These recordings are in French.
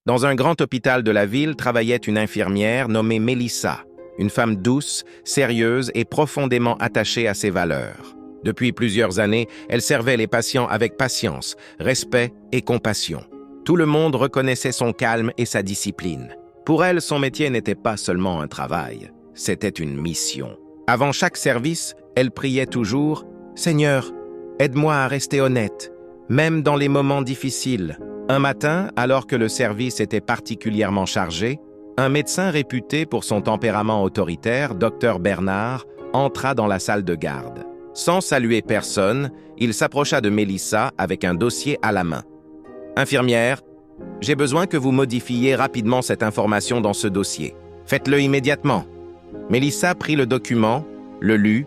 Dans un grand hôpital de la ville travaillait une infirmière nommée Mélissa, une femme douce, sérieuse et profondément attachée à ses valeurs. Depuis plusieurs années, elle servait les patients avec patience, respect et compassion. Tout le monde reconnaissait son calme et sa discipline. Pour elle, son métier n'était pas seulement un travail, c'était une mission. Avant chaque service, elle priait toujours « Seigneur, aide-moi à rester honnête, même dans les moments difficiles. » Un matin, alors que le service était particulièrement chargé, un médecin réputé pour son tempérament autoritaire, Dr Bernard, entra dans la salle de garde. Sans saluer personne, il s'approcha de Mélissa avec un dossier à la main. « Infirmière, j'ai besoin que vous modifiez rapidement cette information dans ce dossier. Faites-le immédiatement. » Mélissa prit le document, le lut,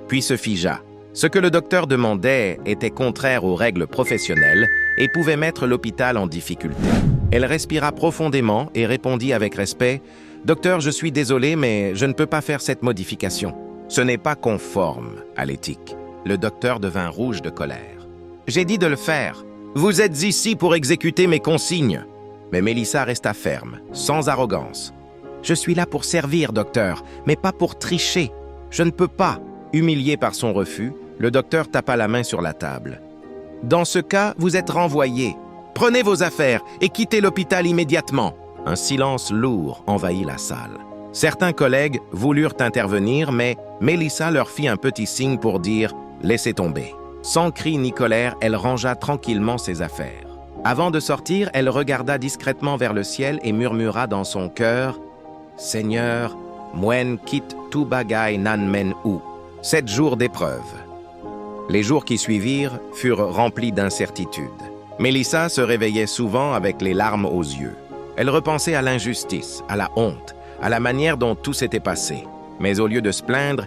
puis se figea. Ce que le docteur demandait était contraire aux règles professionnelles et pouvait mettre l'hôpital en difficulté. Elle respira profondément et répondit avec respect « Docteur, je suis désolé, mais je ne peux pas faire cette modification. Ce n'est pas conforme à l'éthique. » Le docteur devint rouge de colère. « J'ai dit de le faire. Vous êtes ici pour exécuter mes consignes. » Mais Mélissa resta ferme, sans arrogance. « Je suis là pour servir, docteur, mais pas pour tricher. Je ne peux pas. » Humilié par son refus, le docteur tapa la main sur la table. « Dans ce cas, vous êtes renvoyé. Prenez vos affaires et quittez l'hôpital immédiatement. » Un silence lourd envahit la salle. Certains collègues voulurent intervenir, mais Mélissa leur fit un petit signe pour dire « Laissez tomber ». Sans cri ni colère, elle rangea tranquillement ses affaires. Avant de sortir, elle regarda discrètement vers le ciel et murmura dans son cœur « Seigneur, mwen kit tout bagay nan men ou ». 7 jours d'épreuve. Les jours qui suivirent furent remplis d'incertitudes. Mélissa se réveillait souvent avec les larmes aux yeux. Elle repensait à l'injustice, à la honte, à la manière dont tout s'était passé. Mais au lieu de se plaindre,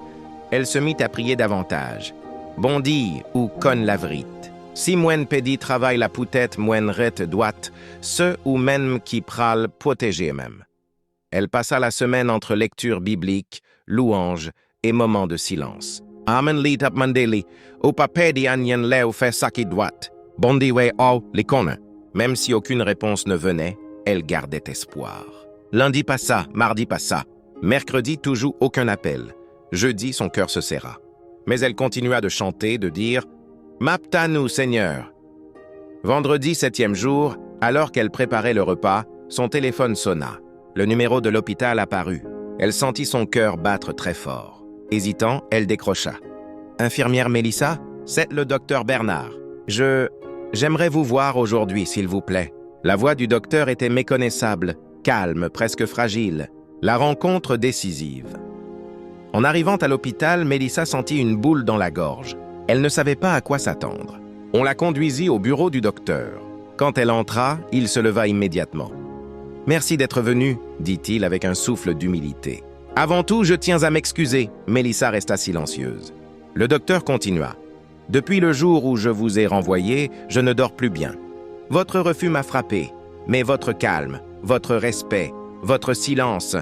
elle se mit à prier davantage. « Bondi ou kon lavrit. Si mwen pedi travail la poutet mwen ret doit, ce ou même qui pral protéger même. » Elle passa la semaine entre lectures bibliques, louanges et moments de silence. Amen li tap mandeli, ou papedi anyen leo fait saki droite. Bondi we au li konen. Même si aucune réponse ne venait, elle gardait espoir. Lundi passa, mardi passa. Mercredi, toujours aucun appel. Jeudi, son cœur se serra. Mais elle continua de chanter, de dire « Mapta-nous, Seigneur ». Vendredi, 7e jour, alors qu'elle préparait le repas, son téléphone sonna. Le numéro de l'hôpital apparut. Elle sentit son cœur battre très fort. Hésitant, elle décrocha. « Infirmière Mélissa, c'est le docteur Bernard. J'aimerais vous voir aujourd'hui, s'il vous plaît. » La voix du docteur était méconnaissable, calme, presque fragile. La rencontre décisive. En arrivant à l'hôpital, Mélissa sentit une boule dans la gorge. Elle ne savait pas à quoi s'attendre. On la conduisit au bureau du docteur. Quand elle entra, il se leva immédiatement. « Merci d'être venue, » dit-il avec un souffle d'humilité. « Avant tout, je tiens à m'excuser. » Mélissa resta silencieuse. Le docteur continua. « Depuis le jour où je vous ai renvoyé, je ne dors plus bien. Votre refus m'a frappé, mais votre calme, votre respect, votre silence,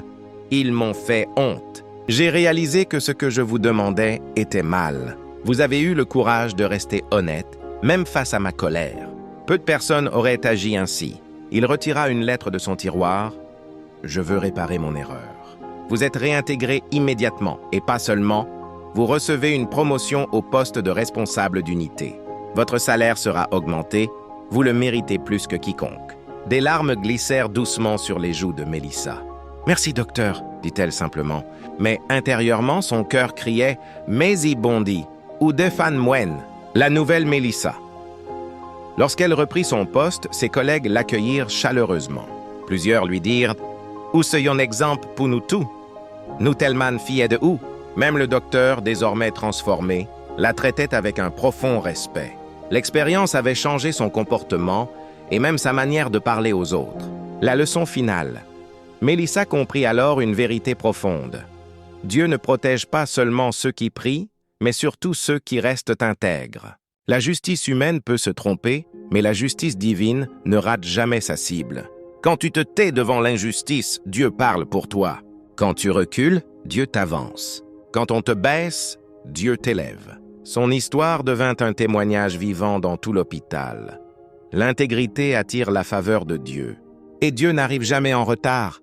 ils m'ont fait honte. J'ai réalisé que ce que je vous demandais était mal. Vous avez eu le courage de rester honnête, même face à ma colère. Peu de personnes auraient agi ainsi. » Il retira une lettre de son tiroir. « Je veux réparer mon erreur. » Vous êtes réintégré immédiatement, et pas seulement, vous recevez une promotion au poste de responsable d'unité. Votre salaire sera augmenté, vous le méritez plus que quiconque. Des larmes glissèrent doucement sur les joues de Mélissa. « Merci, docteur, » dit-elle simplement. Mais intérieurement, son cœur criait « Mais y bondi, ou defan mwen », la nouvelle Mélissa. Lorsqu'elle reprit son poste, ses collègues l'accueillirent chaleureusement. Plusieurs lui dirent « Où c'est un exemple pour nous tous? Nous tellement fiers de où ?» Même le docteur, désormais transformé, la traitait avec un profond respect. L'expérience avait changé son comportement et même sa manière de parler aux autres. La leçon finale. Mélissa comprit alors une vérité profonde. Dieu ne protège pas seulement ceux qui prient, mais surtout ceux qui restent intègres. La justice humaine peut se tromper, mais la justice divine ne rate jamais sa cible. Quand tu te tais devant l'injustice, Dieu parle pour toi. Quand tu recules, Dieu t'avance. Quand on te baisse, Dieu t'élève. Son histoire devint un témoignage vivant dans tout l'hôpital. L'intégrité attire la faveur de Dieu. Et Dieu n'arrive jamais en retard.